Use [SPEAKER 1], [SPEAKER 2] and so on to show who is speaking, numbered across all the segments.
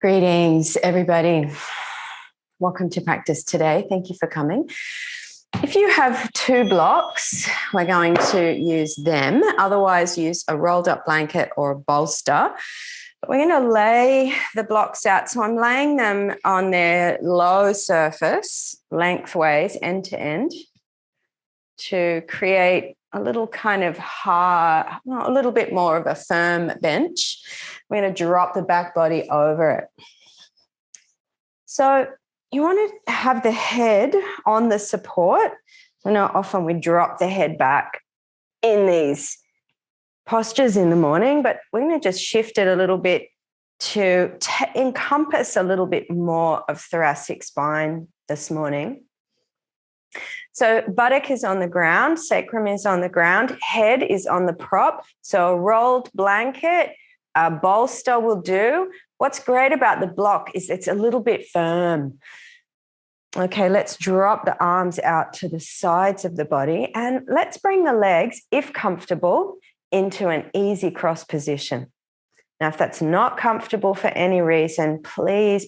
[SPEAKER 1] Greetings, everybody. Welcome to practice today. Thank you for coming. If you have two blocks, we're going to use them. Otherwise, use a rolled up blanket or a bolster. But we're going to lay the blocks out. So I'm laying them on their low surface, lengthways, end to end, to create a little kind of hard, a little bit more of a firm bench. We're going to drop the back body over it. So you want to have the head on the support. I know often we drop the head back in these postures in the morning, but we're going to just shift it a little bit to encompass a little bit more of thoracic spine this morning. So buttock is on the ground, sacrum is on the ground, head is on the prop. So a rolled blanket, a bolster will do. What's great about the block is it's a little bit firm. Okay, let's drop the arms out to the sides of the body and let's bring the legs, if comfortable, into an easy cross position. Now, if that's not comfortable for any reason, please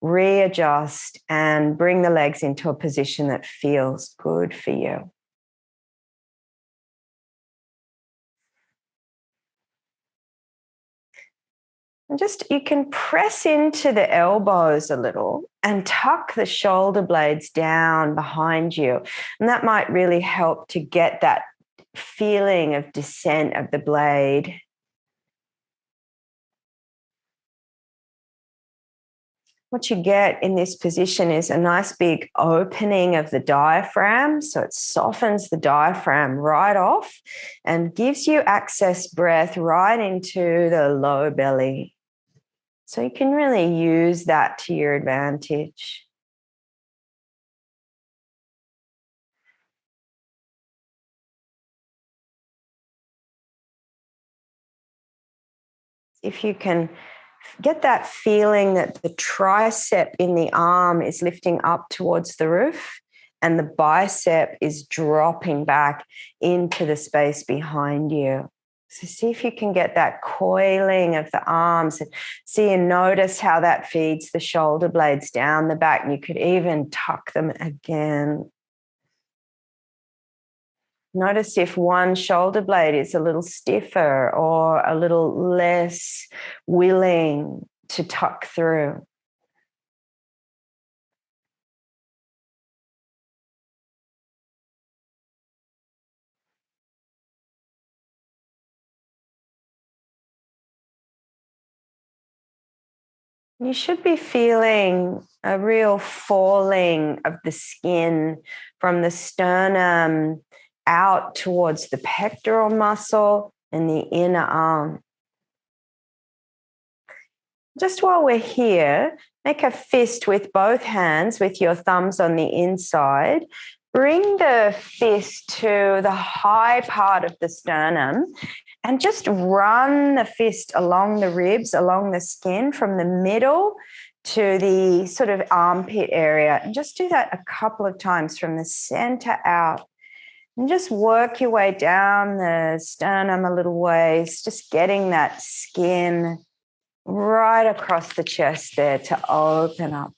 [SPEAKER 1] readjust and bring the legs into a position that feels good for you. And just, you can press into the elbows a little and tuck the shoulder blades down behind you. And that might really help to get that feeling of descent of the blade. What you get in this position is a nice big opening of the diaphragm. So it softens the diaphragm right off and gives you access breath right into the low belly. So you can really use that to your advantage. If you can get that feeling that the tricep in the arm is lifting up towards the roof and the bicep is dropping back into the space behind you. So see if you can get that coiling of the arms and see and notice how that feeds the shoulder blades down the back. And you could even tuck them again. Notice if one shoulder blade is a little stiffer or a little less willing to tuck through. You should be feeling a real falling of the skin from the sternum out towards the pectoral muscle and the inner arm. Just while we're here, make a fist with both hands with your thumbs on the inside. Bring the fist to the high part of the sternum and just run the fist along the ribs, along the skin from the middle to the sort of armpit area. And just do that a couple of times from the center out. And just work your way down the sternum a little ways, just getting that skin right across the chest there to open up.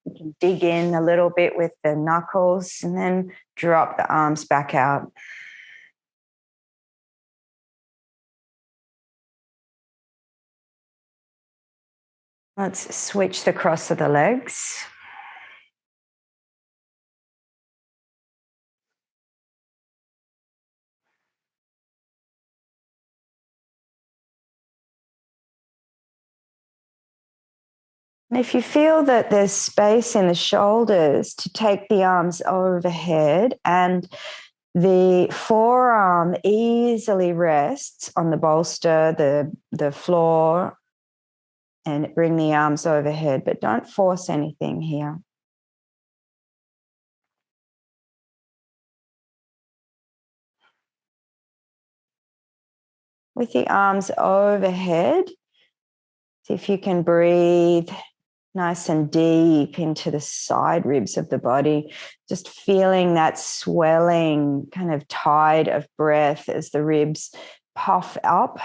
[SPEAKER 1] You can dig in a little bit with the knuckles and then drop the arms back out. Let's switch the cross of the legs. And if you feel that there's space in the shoulders to take the arms overhead and the forearm easily rests on the bolster, the floor, and bring the arms overhead, but don't force anything here. With the arms overhead, see if you can breathe nice and deep into the side ribs of the body, just feeling that swelling kind of tide of breath as the ribs puff up.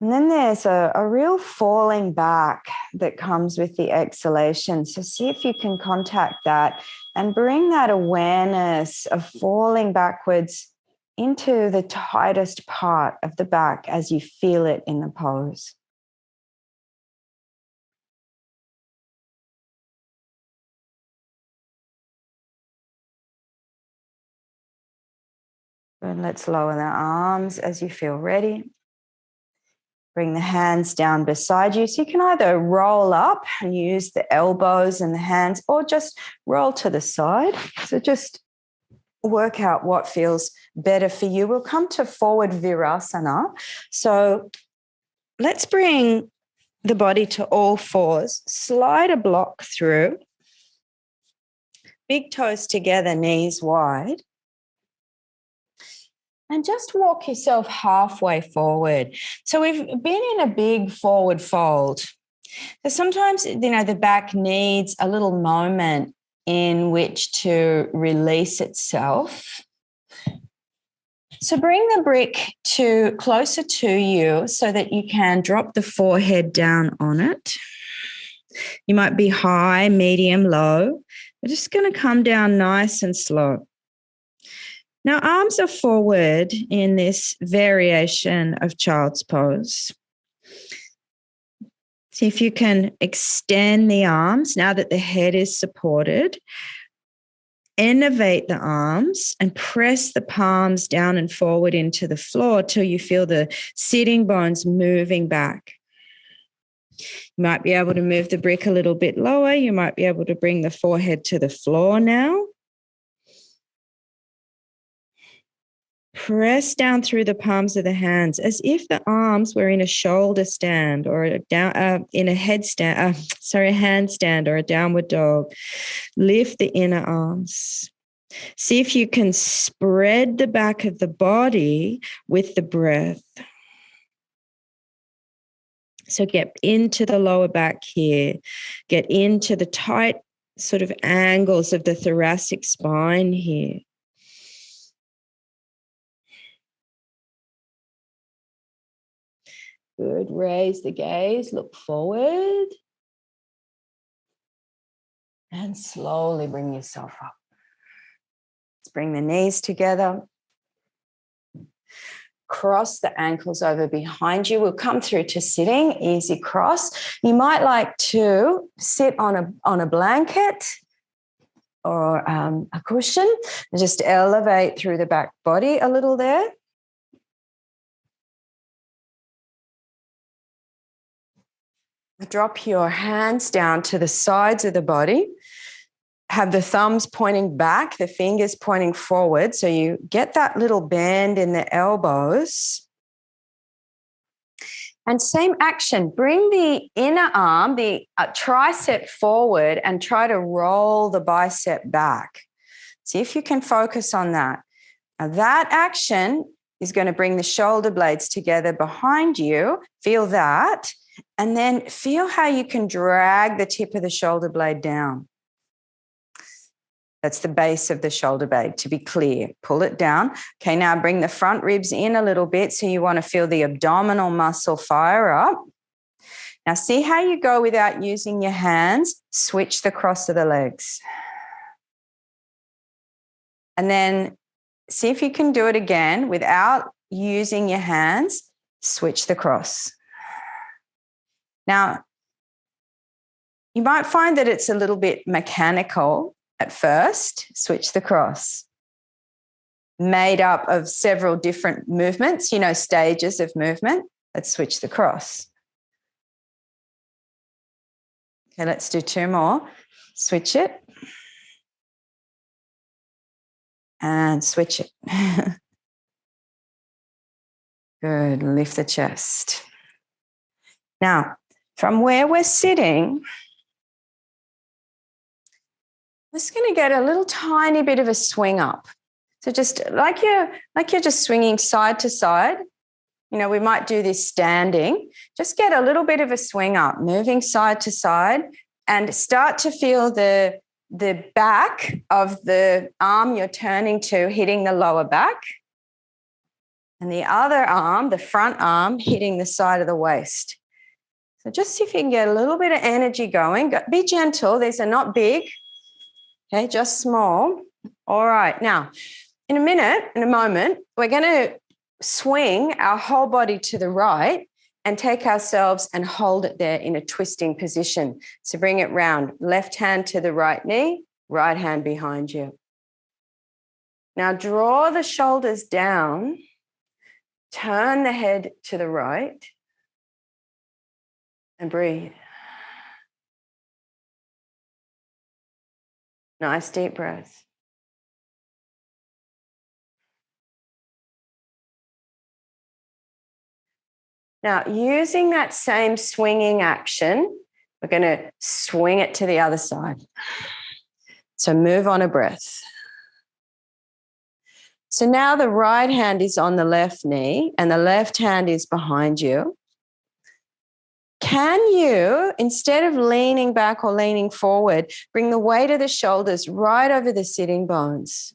[SPEAKER 1] And then there's a real falling back that comes with the exhalation. So see if you can contact that and bring that awareness of falling backwards into the tightest part of the back as you feel it in the pose. And let's lower the arms as you feel ready. Bring the hands down beside you. So you can either roll up and use the elbows and the hands, or just roll to the side. So just work out what feels better for you. We'll come to forward virasana. So let's bring the body to all fours. Slide a block through. Big toes together, knees wide. And just walk yourself halfway forward. So we've been in a big forward fold. So sometimes, the back needs a little moment in which to release itself. So bring the brick closer to you so that you can drop the forehead down on it. You might be high, medium, low. We're just going to come down nice and slow. Now, arms are forward in this variation of child's pose. See if you can extend the arms now that the head is supported. Innervate the arms and press the palms down and forward into the floor till you feel the sitting bones moving back. You might be able to move the brick a little bit lower. You might be able to bring the forehead to the floor now. Press down through the palms of the hands as if the arms were in a shoulder stand or in a handstand or a downward dog. Lift the inner arms. See if you can spread the back of the body with the breath. So get into the lower back here. Get into the tight sort of angles of the thoracic spine here. Good. Raise the gaze, look forward. And slowly bring yourself up. Let's bring the knees together. Cross the ankles over behind you. We'll come through to sitting, easy cross. You might like to sit on a blanket or a cushion and just elevate through the back body a little there. Drop your hands down to the sides of the body. Have the thumbs pointing back, the fingers pointing forward. So you get that little bend in the elbows. And same action, bring the inner arm, the tricep forward and try to roll the bicep back. See if you can focus on that. Now that action is going to bring the shoulder blades together behind you. Feel that. And then feel how you can drag the tip of the shoulder blade down. That's the base of the shoulder blade, to be clear. Pull it down. Okay, now bring the front ribs in a little bit. So you want to feel the abdominal muscle fire up. Now see how you go without using your hands. Switch the cross of the legs. And then see if you can do it again without using your hands. Switch the cross. Now, you might find that it's a little bit mechanical at first. Switch the cross. Made up of several different movements, stages of movement. Let's switch the cross. Okay, let's do two more. Switch it. And switch it. Good. Lift the chest. Now, from where we're sitting, we're just going to get a little tiny bit of a swing up. So just like you're just swinging side to side, we might do this standing. Just get a little bit of a swing up, moving side to side, and start to feel the back of the arm you're turning to hitting the lower back. And the other arm, the front arm, hitting the side of the waist. So just see if you can get a little bit of energy going. Be gentle. These are not big. Okay, just small. All right. Now, in a moment, we're going to swing our whole body to the right and take ourselves and hold it there in a twisting position. So bring it round. Left hand to the right knee, right hand behind you. Now draw the shoulders down. Turn the head to the right and breathe. Nice deep breath. Now, using that same swinging action, we're going to swing it to the other side. So move on a breath. So now the right hand is on the left knee and the left hand is behind you. Can you, instead of leaning back or leaning forward, bring the weight of the shoulders right over the sitting bones?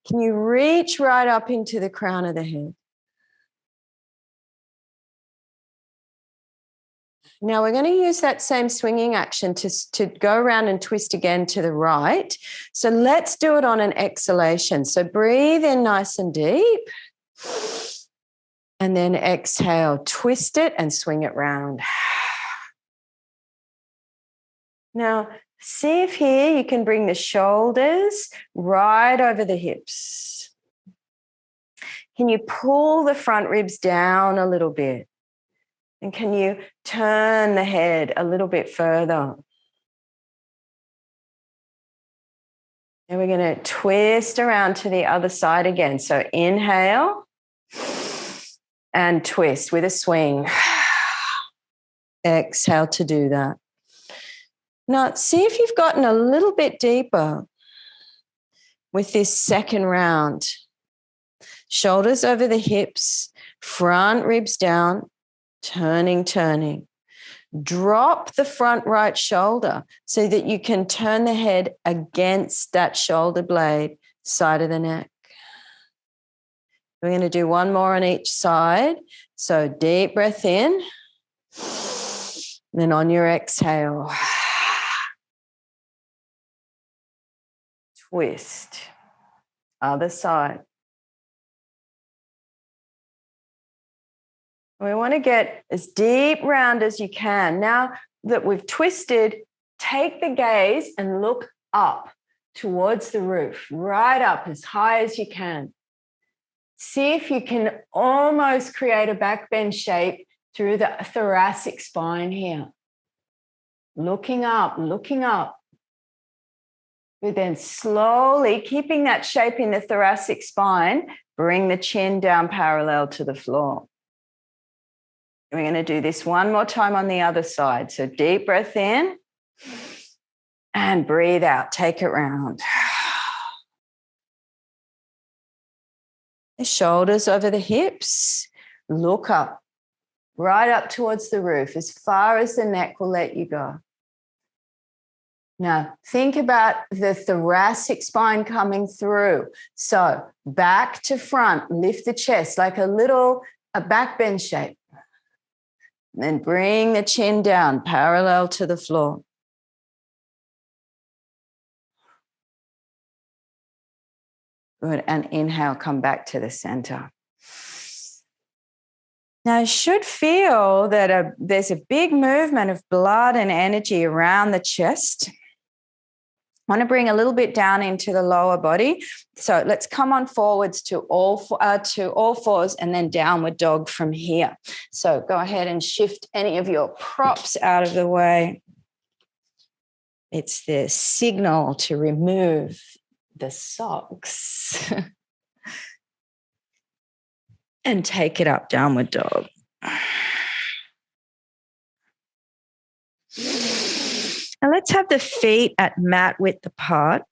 [SPEAKER 1] Can you reach right up into the crown of the head? Now we're going to use that same swinging action to go around and twist again to the right. So let's do it on an exhalation. So breathe in nice and deep. And then exhale, twist it and swing it round. Now, see if here you can bring the shoulders right over the hips. Can you pull the front ribs down a little bit? And can you turn the head a little bit further? And we're going to twist around to the other side again. So inhale and twist with a swing. Exhale to do that. Now, see if you've gotten a little bit deeper with this second round. Shoulders over the hips, front ribs down, turning. Drop the front right shoulder so that you can turn the head against that shoulder blade, side of the neck. We're going to do one more on each side. So deep breath in. Then on your exhale, twist. Other side. We want to get as deep round as you can. Now that we've twisted, take the gaze and look up towards the roof, right up as high as you can. See if you can almost create a back bend shape through the thoracic spine here. Looking up. But then slowly, keeping that shape in the thoracic spine, bring the chin down parallel to the floor. We're going to do this one more time on the other side. So deep breath in and breathe out. Take it round. The shoulders over the hips. Look up, right up towards the roof, as far as the neck will let you go. Now, think about the thoracic spine coming through. So back to front, lift the chest like a back bend shape. Then bring the chin down parallel to the floor. Good. And inhale, come back to the center. Now, you should feel that there's a big movement of blood and energy around the chest. I want to bring a little bit down into the lower body. So let's come on forwards to all fours and then downward dog from here. So go ahead and shift any of your props out of the way. It's the signal to remove the socks and take it up, downward dog. Now let's have the feet at mat width apart.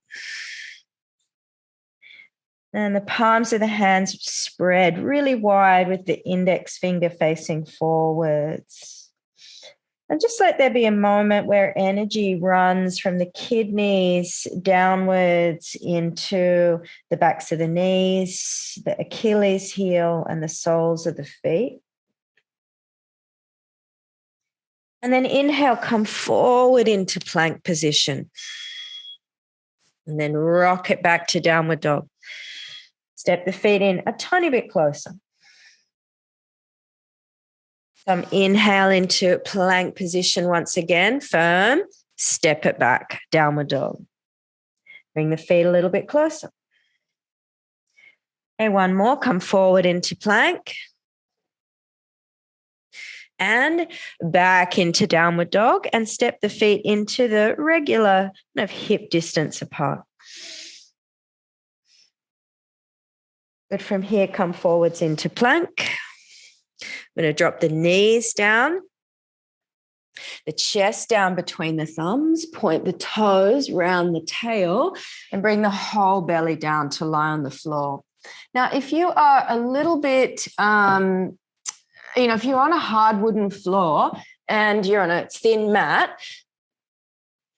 [SPEAKER 1] And the palms of the hands spread really wide with the index finger facing forwards.
[SPEAKER 2] And just let there be a moment where energy runs from the kidneys downwards into the backs of the knees, the Achilles heel, and the soles of the feet. And then inhale, come forward into plank position. And then rock it back to downward dog. Step the feet in a tiny bit closer. Come inhale into plank position once again, firm. Step it back, downward dog. Bring the feet a little bit closer. Okay, one more, come forward into plank. And back into downward dog and step the feet into the regular kind of hip distance apart. Good. From here, come forwards into plank. I'm going to drop the knees down, the chest down between the thumbs, point the toes round the tail, and bring the whole belly down to lie on the floor. Now, if you are a little bit, if you're on a hard wooden floor and you're on a thin mat,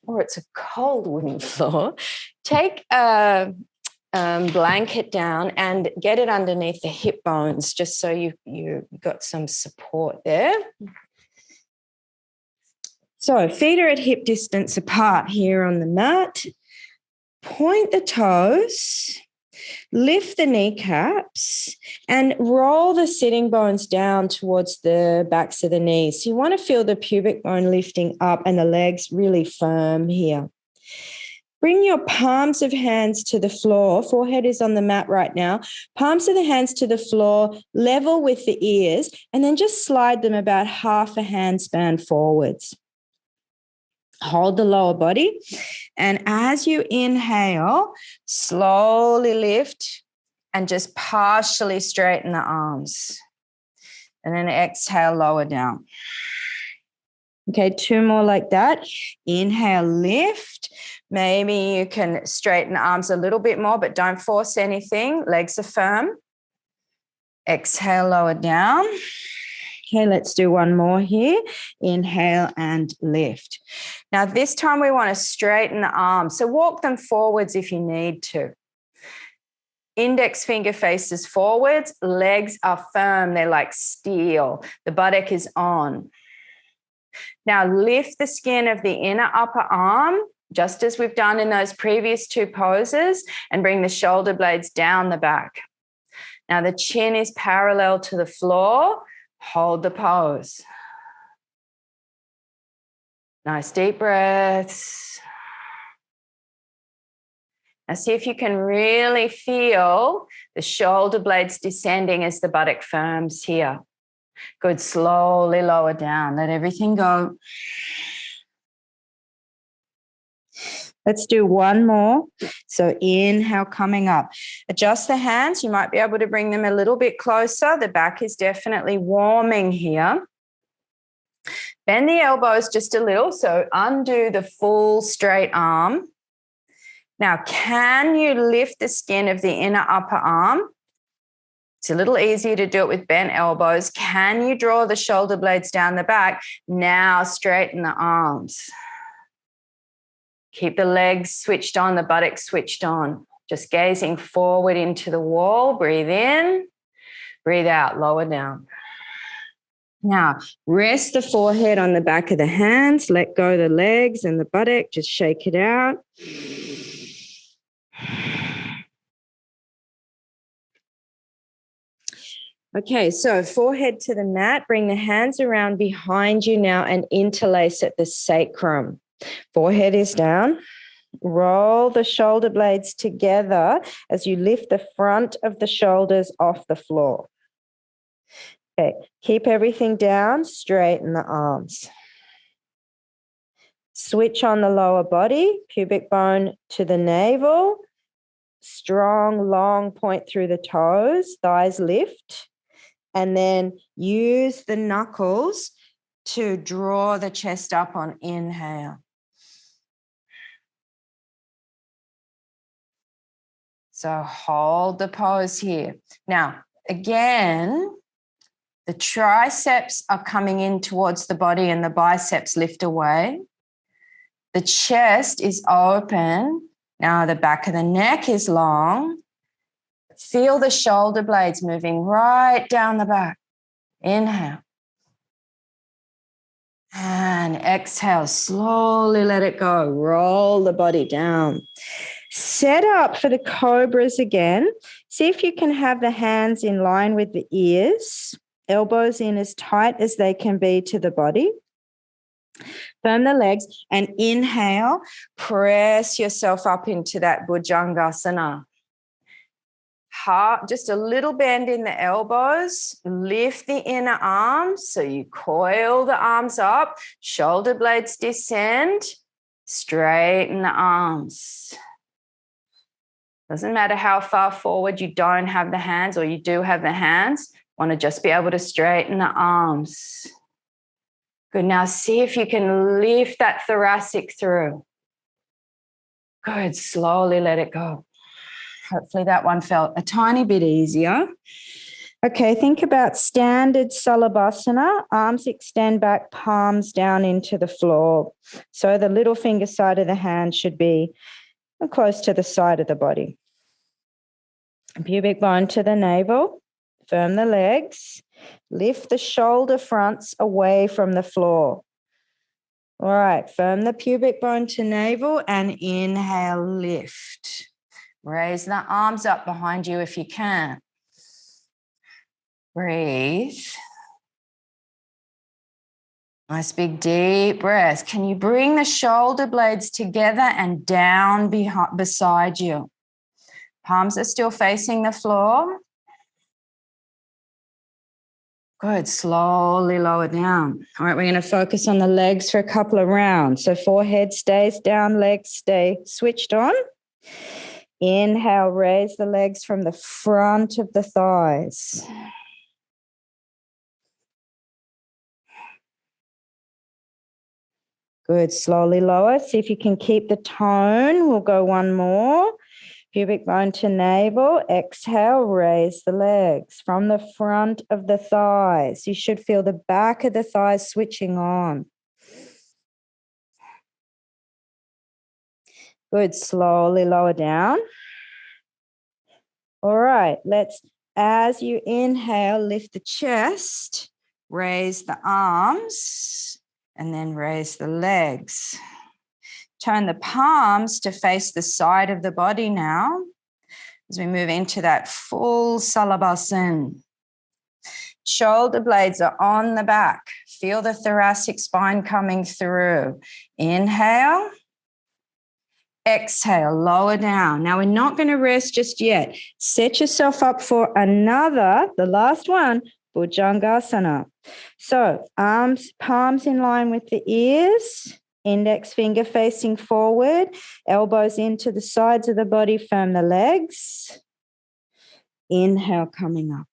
[SPEAKER 2] or it's a cold wooden floor, take a blanket down and get it underneath the hip bones, just so you've got some support there. So feet are at hip distance apart here on the mat. Point the toes, lift the kneecaps, and roll the sitting bones down towards the backs of the knees. So you want to feel the pubic bone lifting up and the legs really firm here. Bring your palms of hands to the floor. Forehead is on the mat right now. Palms of the hands to the floor, level with the ears, and then just slide them about half a hand span forwards. Hold the lower body. And as you inhale, slowly lift and just partially straighten the arms. And then exhale, lower down. Okay, 2 more like that. Inhale, lift. Maybe you can straighten the arms a little bit more, but don't force anything. Legs are firm. Exhale, lower down. Okay, let's do 1 more here. Inhale and lift. Now, this time we want to straighten the arms. So walk them forwards if you need to. Index finger faces forwards. Legs are firm. They're like steel. The buttock is on. Now, lift the skin of the inner upper arm, just as we've done in those previous 2 poses, and bring the shoulder blades down the back. Now, the chin is parallel to the floor. Hold the pose. Nice deep breaths. Now, see if you can really feel the shoulder blades descending as the buttock firms here. Good. Slowly lower down. Let everything go. Let's do 1 more. So inhale, coming up. Adjust the hands. You might be able to bring them a little bit closer. The back is definitely warming here. Bend the elbows just a little. So undo the full straight arm. Now, can you lift the skin of the inner upper arm? It's a little easier to do it with bent elbows. Can you draw the shoulder blades down the back? Now straighten the arms. Keep the legs switched on, the buttocks switched on. Just gazing forward into the wall. Breathe in, breathe out, lower down. Now, rest the forehead on the back of the hands. Let go the legs and the buttock. Just shake it out. Okay, so forehead to the mat. Bring the hands around behind you now and interlace at the sacrum. Forehead is down. Roll the shoulder blades together as you lift the front of the shoulders off the floor. Okay, keep everything down. Straighten the arms. Switch on the lower body, pubic bone to the navel. Strong, long point through the toes. Thighs lift. And then use the knuckles to draw the chest up on inhale. So hold the pose here. Now, again,
[SPEAKER 1] The triceps are coming in towards the body and the biceps lift away. The chest is open. Now the back of the neck is long. Feel the shoulder blades moving right down the back. Inhale. And exhale, slowly let it go. Roll the body down. Set up for the cobras again. See if you can have the hands in line with the ears, elbows in as tight as they can be to the body. Firm the legs and inhale, press yourself up into that Bhujangasana. Heart, just a little bend in the elbows, lift the inner arms. So you coil the arms up, shoulder blades descend, straighten the arms. Doesn't matter how far forward you don't have the hands or you do have the hands, want to just be able to straighten the arms. Good, now see if you can lift that thoracic through. Good, slowly let it go. Hopefully that one felt a tiny bit easier. Okay, think about standard Salabhasana. Arms extend back, palms down into the floor. So the little finger side of the hand should be close to the side of the body. Pubic bone to the navel. Firm the legs. Lift the shoulder fronts away from the floor. All right, firm the pubic bone to navel and inhale, lift. Raise the arms up behind you if you can. Breathe. Nice big deep breath. Can you bring the shoulder blades together and down beside you? Palms are still facing the floor. Good, slowly lower down. All right, we're going to focus on the legs for a couple of rounds. So forehead stays down, legs stay switched on. Inhale, raise the legs from the front of the thighs. Good, slowly lower. See if you can keep the tone. We'll go one more. Pubic bone to navel. Exhale, raise the legs from the front of the thighs. You should feel the back of the thighs switching on. Good, slowly lower down. All right, as you inhale, lift the chest, raise the arms, and then raise the legs. Turn the palms to face the side of the body now as we move into that full Salabhasana. Shoulder blades are on the back. Feel the thoracic spine coming through. Inhale. Exhale, lower down. Now we're not going to rest just yet. Set yourself up for the last one, Bhujangasana. So arms, palms in line with the ears, index finger facing forward, elbows into the sides of the body, firm the legs. Inhale, coming up.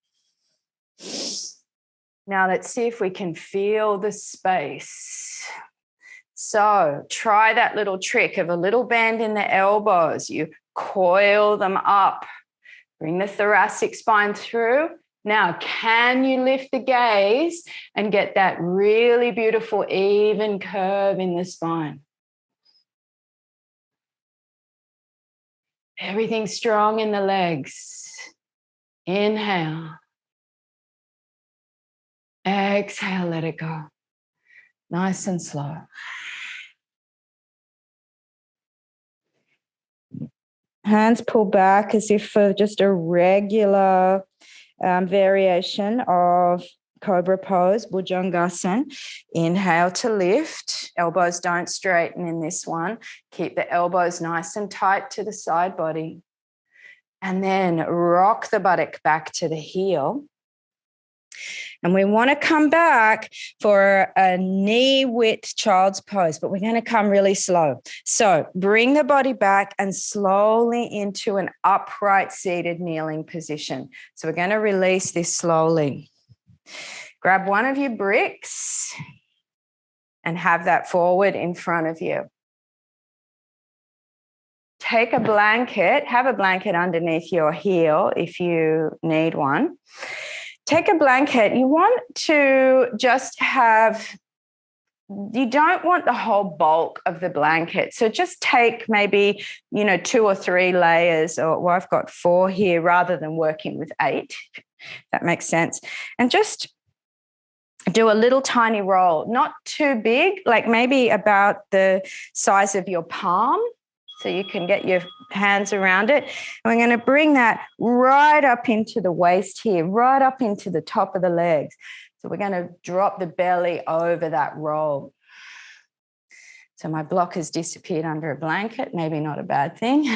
[SPEAKER 1] Now let's see if we can feel the space. So try that little trick of a little bend in the elbows. You coil them up. Bring the thoracic spine through. Now, can you lift the gaze and get that really beautiful even curve in the spine? Everything strong in the legs. Inhale. Exhale, let it go. Nice and slow. Hands pull back as if for just a regular variation of cobra pose, Bhujangasana. Inhale to lift. Elbows don't straighten in this one. Keep the elbows nice and tight to the side body. And then rock the buttock back to the heel. And we want to come back for a knee width child's pose, but we're going to come really slow. So bring the body back and slowly into an upright seated kneeling position. So we're going to release this slowly. Grab one of your bricks and have that forward in front of you. Take a blanket, have a blanket underneath your heel if you need one. take a blanket. You want to just have, you don't want the whole bulk of the blanket. So just take maybe, 2 or 3 layers, or well, I've got 4 here rather than working with 8. That makes sense. And just do a little tiny roll, not too big, like maybe about the size of your palm, so you can get your hands around it. And we're going to bring that right up into the waist here, right up into the top of the legs. So we're going to drop the belly over that roll. So my block has disappeared under a blanket, maybe not a bad thing.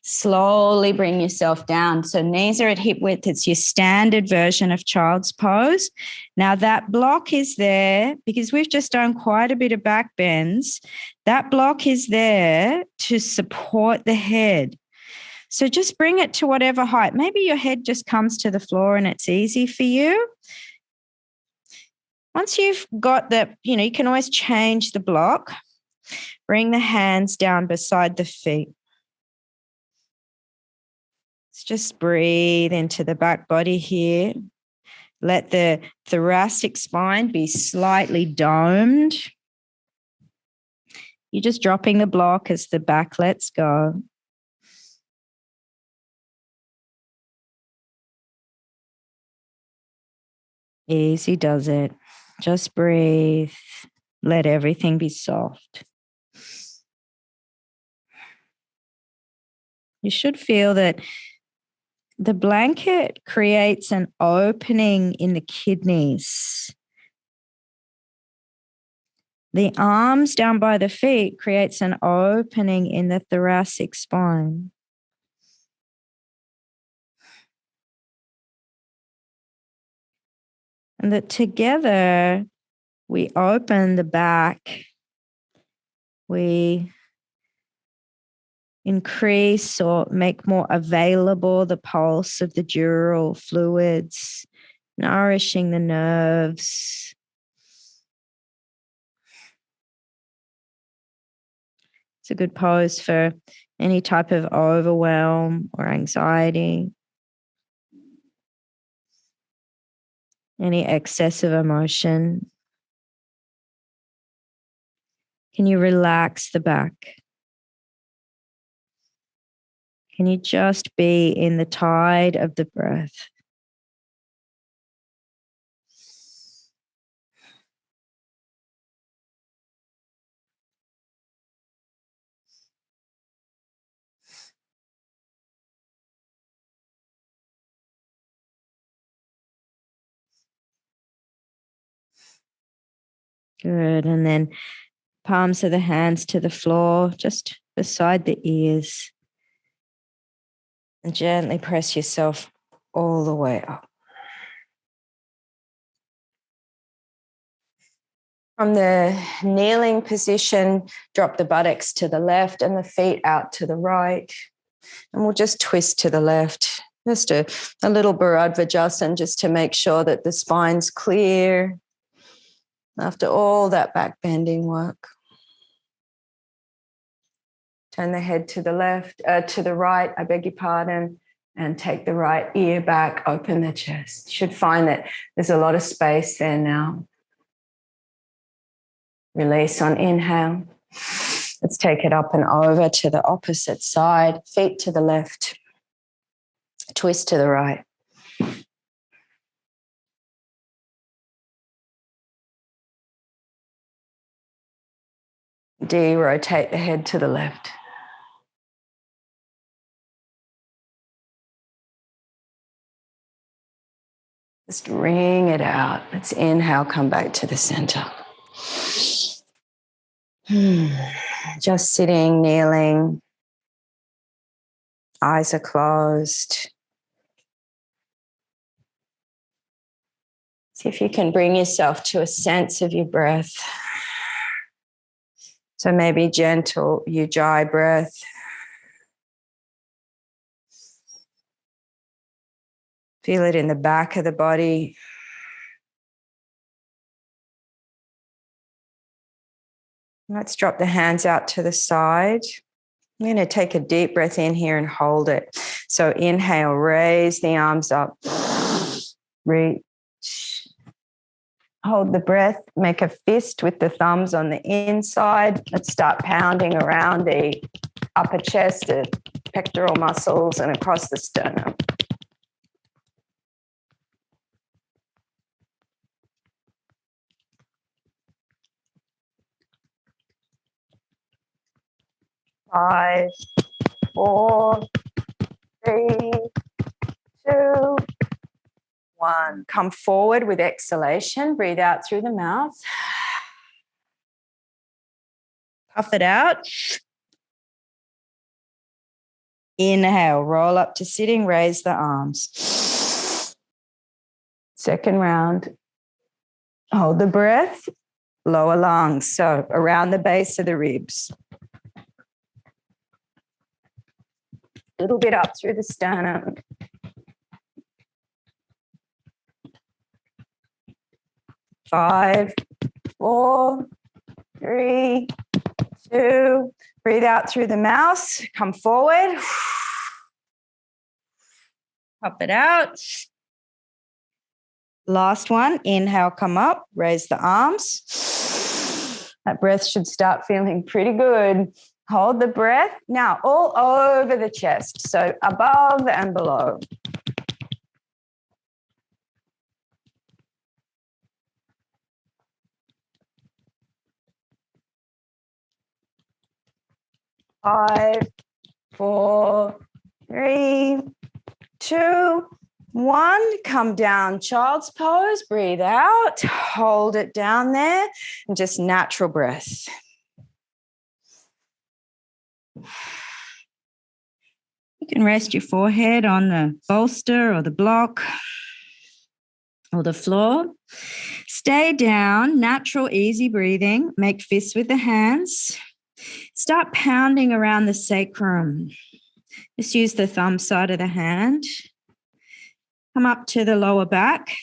[SPEAKER 1] Slowly bring yourself down. So knees are at hip width. It's your standard version of child's pose. Now that block is there because we've just done quite a bit of back bends. That block is there to support the head. So just bring it to whatever height. Maybe your head just comes to the floor and it's easy for you. Once you've got the, you can always change the block. Bring the hands down beside the feet. Let's just breathe into the back body here. Let the thoracic spine be slightly domed. You're just dropping the block as the back lets go. Easy does it. Just breathe. Let everything be soft. You should feel that the blanket creates an opening in the kidneys. The arms down by the feet creates an opening in the thoracic spine. And that together we open the back. We increase or make more available the pulse of the dural fluids, nourishing the nerves. It's a good pose for any type of overwhelm or anxiety, any excessive emotion. Can you relax the back? Can you just be in the tide of the breath? Good. And then palms of the hands to the floor, just beside the ears. And gently press yourself all the way up. From the kneeling position, drop the buttocks to the left and the feet out to the right. And we'll just twist to the left. Just a little Bharadvajasana just to make sure that the spine's clear after all that back bending work. Turn the head to the left, to the right, I beg your pardon, and take the right ear back, open the chest. You should find that there's a lot of space there now. Release on inhale. Let's take it up and over to the opposite side, feet to the left, twist to the right. Rotate the head to the left. Just wring it out. Let's inhale, come back to the center. Just sitting, kneeling. Eyes are closed. See if you can bring yourself to a sense of your breath. So maybe gentle ujjayi breath. Feel it in the back of the body. Let's drop the hands out to the side. I'm going to take a deep breath in here and hold it. So inhale, raise the arms up. reach. Hold the breath, make a fist with the thumbs on the inside. Let's start pounding around the upper chest, the pectoral muscles, and across the sternum. Five, four, three, two, one. Come forward with exhalation. Breathe out through the mouth. Puff it out. Inhale, roll up to sitting, raise the arms. Second round. Hold the breath. Lower lungs, so around the base of the ribs. A little bit up through the sternum. Five, four, three, two. Breathe out through the mouth. Come forward. Pop it out. Last one. Inhale, come up. Raise the arms. That breath should start feeling pretty good. Hold the breath. Now, all over the chest, so above and below. Five, four, three, two, one. Come down, child's pose. Breathe out. Hold it down there. And just natural breath. You can rest your forehead on the bolster or the block or the floor. Stay down, natural, easy breathing. Make fists with the hands. Start pounding around the sacrum. Just use the thumb side of the hand. Come up to the lower back.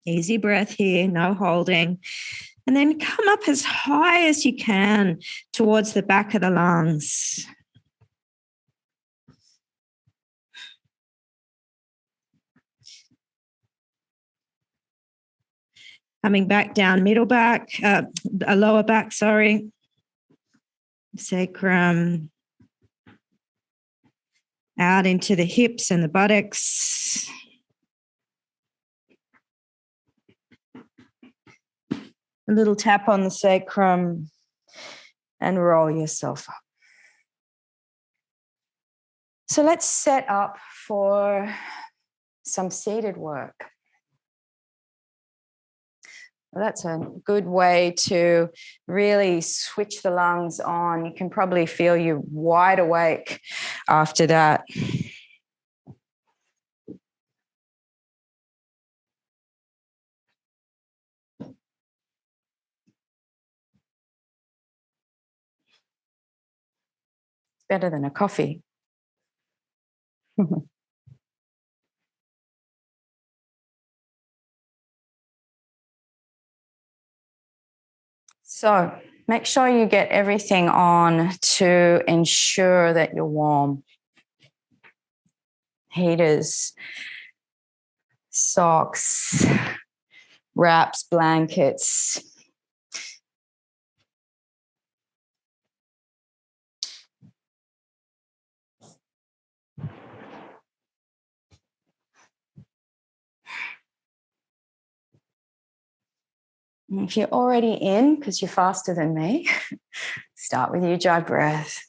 [SPEAKER 1] Easy breath here, no holding. And then come up as high as you can towards the back of the lungs. Coming back down, middle back, lower back, sorry. Sacrum. Out into the hips and the buttocks. A little tap on the sacrum and roll yourself up. So let's set up for some seated work. That's a good way to really switch the lungs on. You can probably feel you wide awake after that. It's better than a coffee. So make sure you get everything on to ensure that you're warm. Heaters, socks, wraps, blankets. And if you're already in, because you're faster than me, start with Ujjayi breath.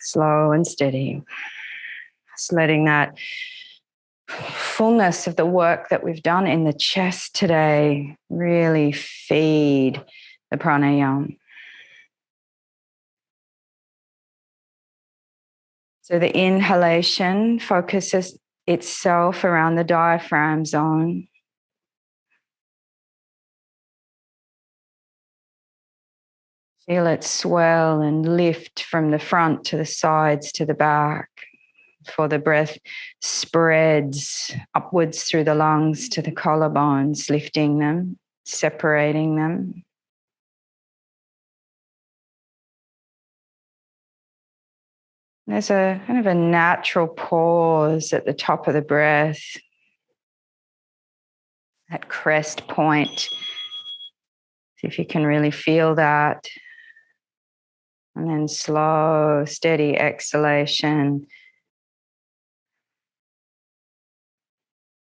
[SPEAKER 1] Slow and steady. Just letting that fullness of the work that we've done in the chest today really feed the pranayama. So the inhalation focuses itself around the diaphragm zone.
[SPEAKER 2] Feel it swell and lift from the front to the sides to the back. For the breath spreads upwards through the lungs to the collarbones, lifting them, separating them. There's a kind of a natural pause at the top of the breath, that crest point. See if you can really feel that. And then slow, steady exhalation.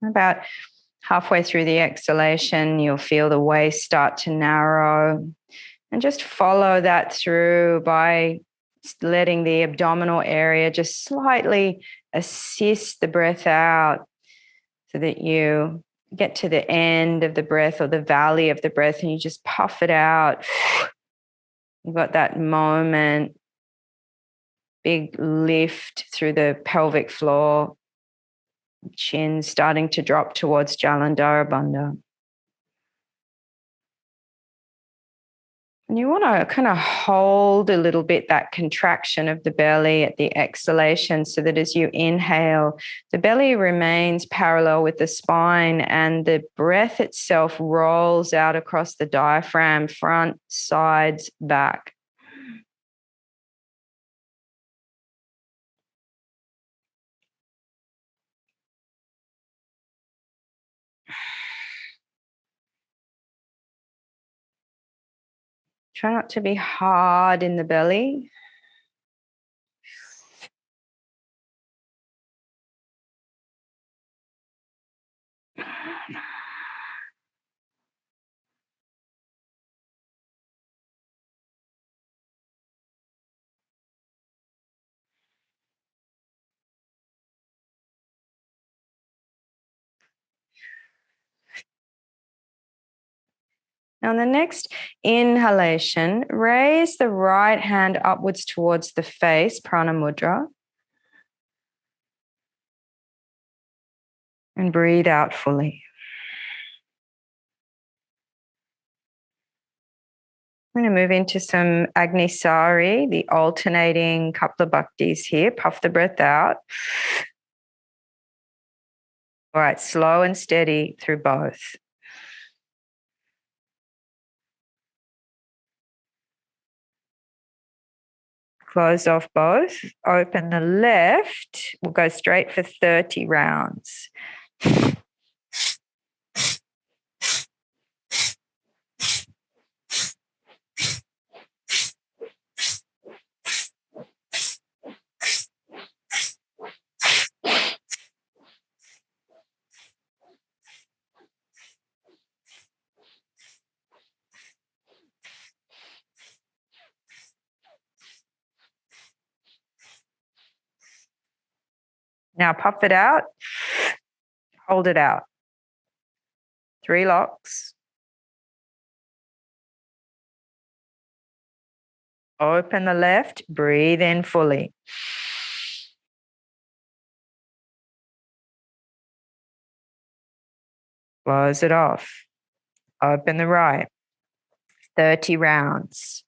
[SPEAKER 2] About halfway through the exhalation, you'll feel the waist start to narrow. And just follow that through by letting the abdominal area just slightly assist the breath out so that you get to the end of the breath or the valley of the breath and you just puff it out. You've got that moment, big lift through the pelvic floor, chin starting to drop towards Jalandhara Bandha. And you want to kind of hold a little bit that contraction of the belly at the exhalation so that as you inhale, the belly remains parallel with the spine and the breath itself rolls out across the diaphragm, front, sides, back. Try not to be hard in the belly. Now, on the next inhalation, raise the right hand upwards towards the face, Prana Mudra. And breathe out fully. I'm going to move into some Agni Sari, the alternating couple of bhaktis here. Puff the breath out. All right, slow and steady through both. Close off both. Open the left. We'll go straight for 30 rounds. Now puff it out. Hold it out. 3 locks. Open the left. Breathe in fully. Close it off. Open the right. 30 rounds.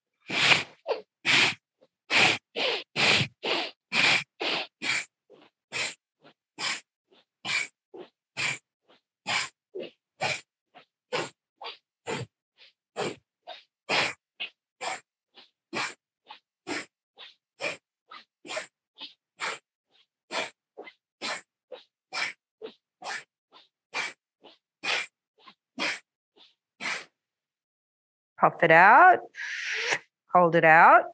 [SPEAKER 2] Puff it out. Hold it out.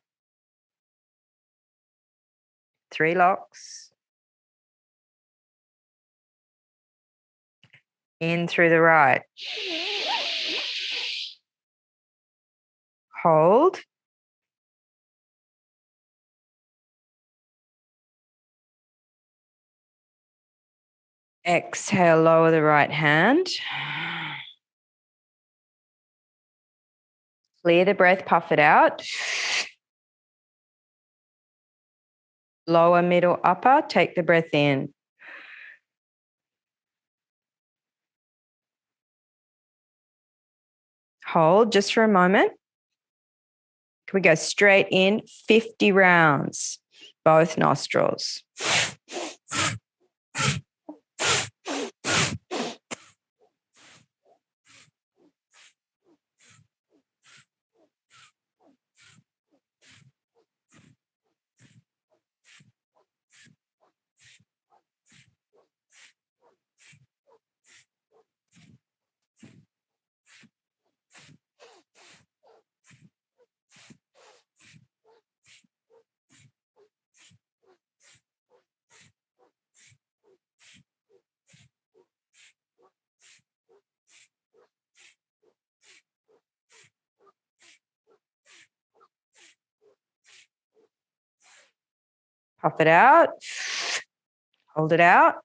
[SPEAKER 2] 3 locks. In through the right. Hold. Exhale, lower the right hand. Clear the breath, puff it out. Lower, middle, upper, take the breath in. Hold just for a moment. Can we go straight in? 50 rounds, both nostrils. Puff it out. Hold it out.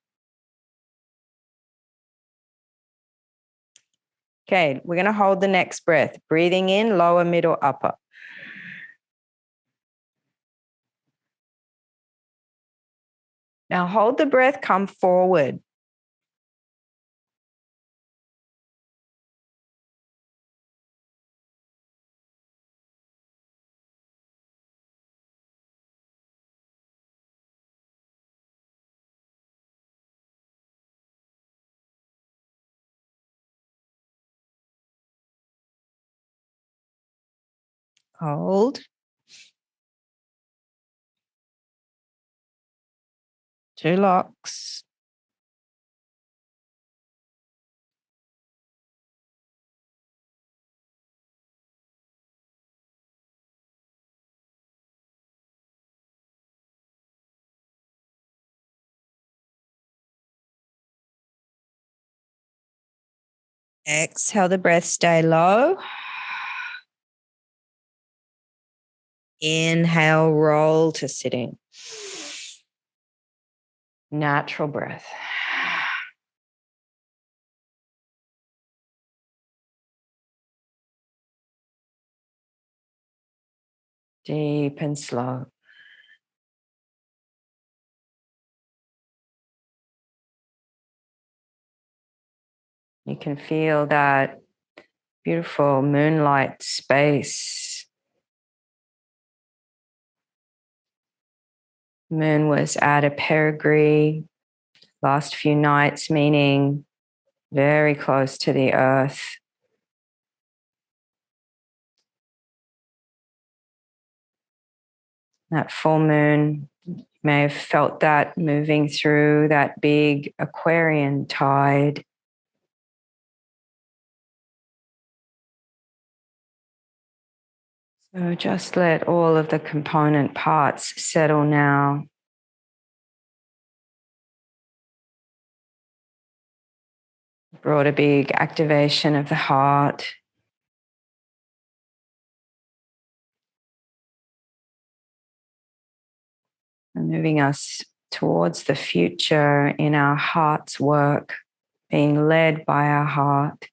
[SPEAKER 2] Okay, we're going to hold the next breath. Breathing in, lower, middle, upper. Now hold the breath, come forward. Hold. 2 locks. Exhale the breath, stay low. Inhale, roll to sitting. Natural breath. Deep and slow. You can feel that beautiful moonlight space. Moon was at a perigee last few nights, meaning very close to the earth. That full moon, you may have felt that moving through that big Aquarian tide. So just let all of the component parts settle now. Brought a big activation of the heart. And moving us towards the future in our heart's work, being led by our heart.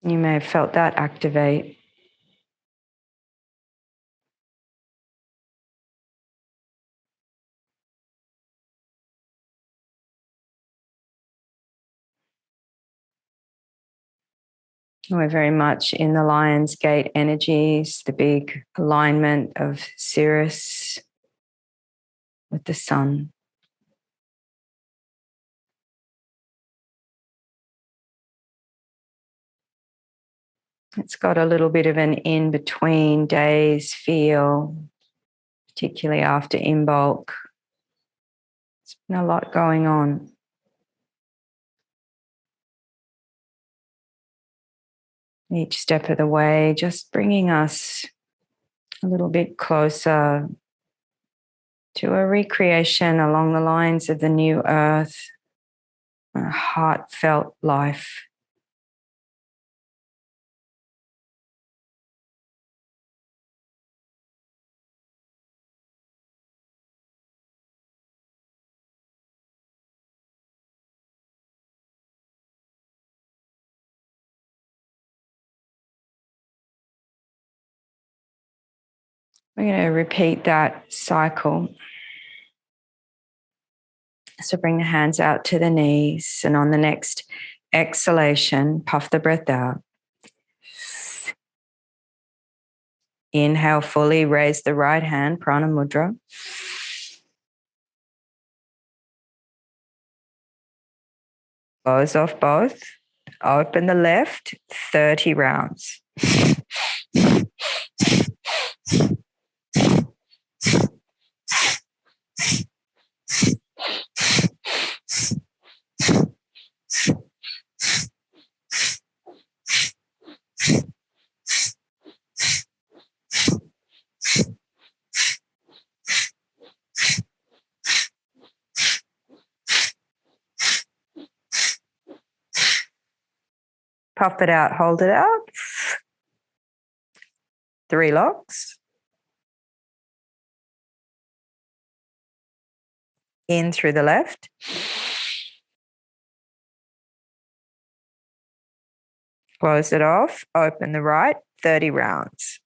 [SPEAKER 2] You may have felt that activate. We're very much in the Lion's Gate energies, the big alignment of Sirius with the sun. It's got a little bit of an in-between days feel, particularly after Imbolc. There's been a lot going on. Each step of the way, just bringing us a little bit closer to a recreation along the lines of the new earth, a heartfelt life. We're going to repeat that cycle.
[SPEAKER 1] So bring the hands out to the knees, and on the next exhalation, puff the breath out. Inhale fully, raise the right hand, prana mudra. Close off both. Open the left, 30 rounds. Puff it out, hold it out. 3 locks. In through the left. Close it off, open the right, 30 rounds.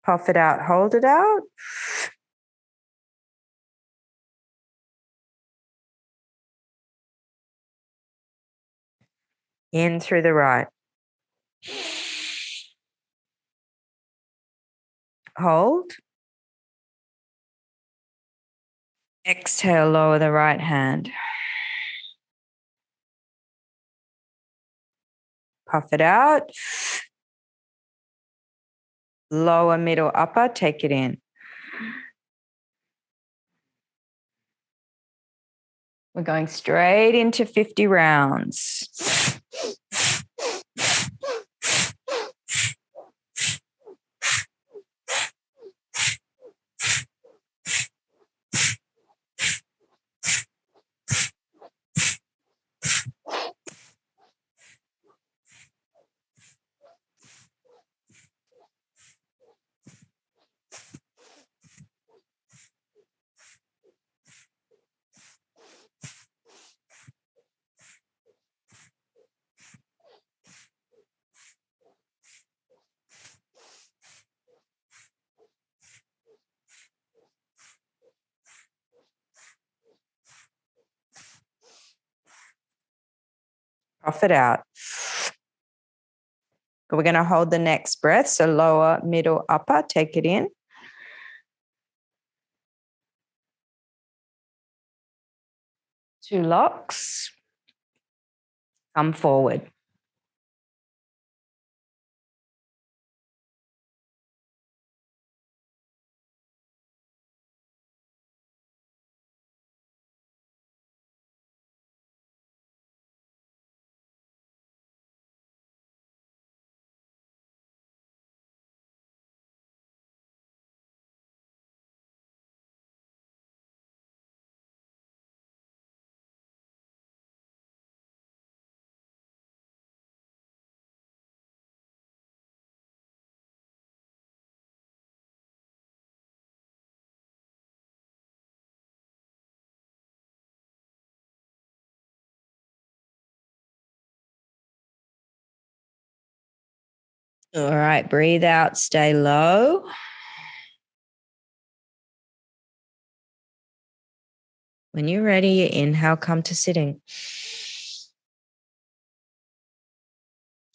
[SPEAKER 1] Puff it out, hold it out. In through the right. Hold. Exhale, lower the right hand. Puff it out. Lower, middle, upper, take it in. We're going straight into 50 rounds. Puff it out. We're going to hold the next breath. So lower, middle, upper, take it in. Two locks. Come forward. All right, breathe out, stay low. When you're ready, you inhale, come to sitting.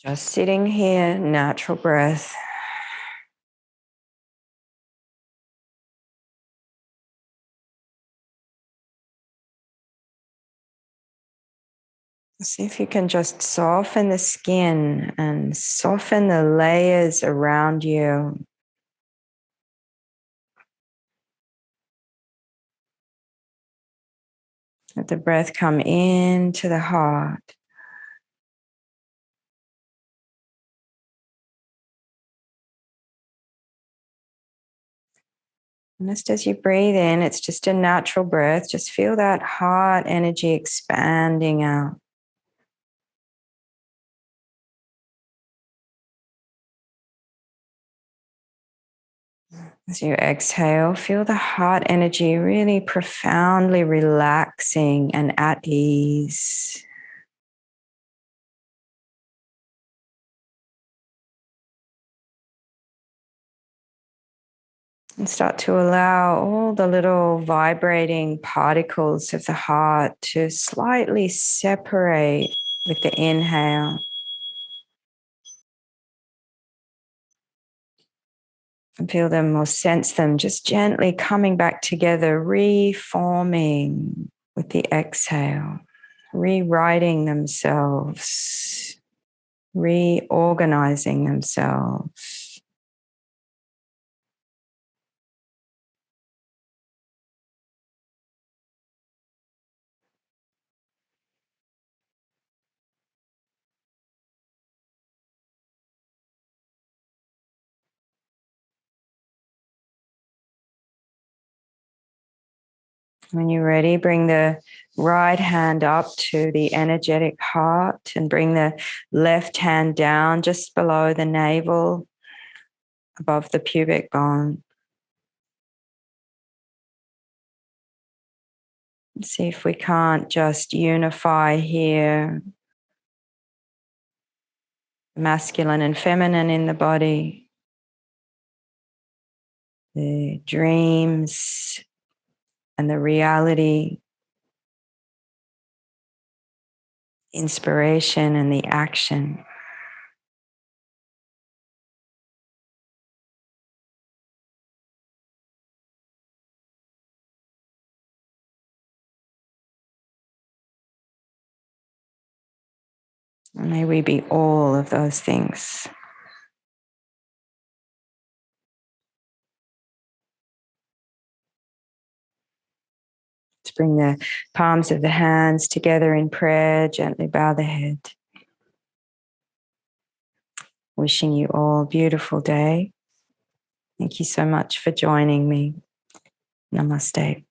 [SPEAKER 1] Just sitting here, natural breath. See if you can just soften the skin and soften the layers around you. Let the breath come into the heart. And just as you breathe in, it's just a natural breath. Just feel that heart energy expanding out. As you exhale, feel the heart energy really profoundly relaxing and at ease. And start to allow all the little vibrating particles of the heart to slightly separate with the inhale. And feel them or sense them just gently coming back together, reforming with the exhale, rewriting themselves, reorganizing themselves. When you're ready, bring the right hand up to the energetic heart and bring the left hand down just below the navel, above the pubic bone. See if we can't just unify here, masculine and feminine in the body, the dreams and the reality, inspiration and the action. And may we be all of those things. Let's bring the palms of the hands together in prayer, gently bow the head. Wishing you all a beautiful day. Thank you so much for joining me. Namaste.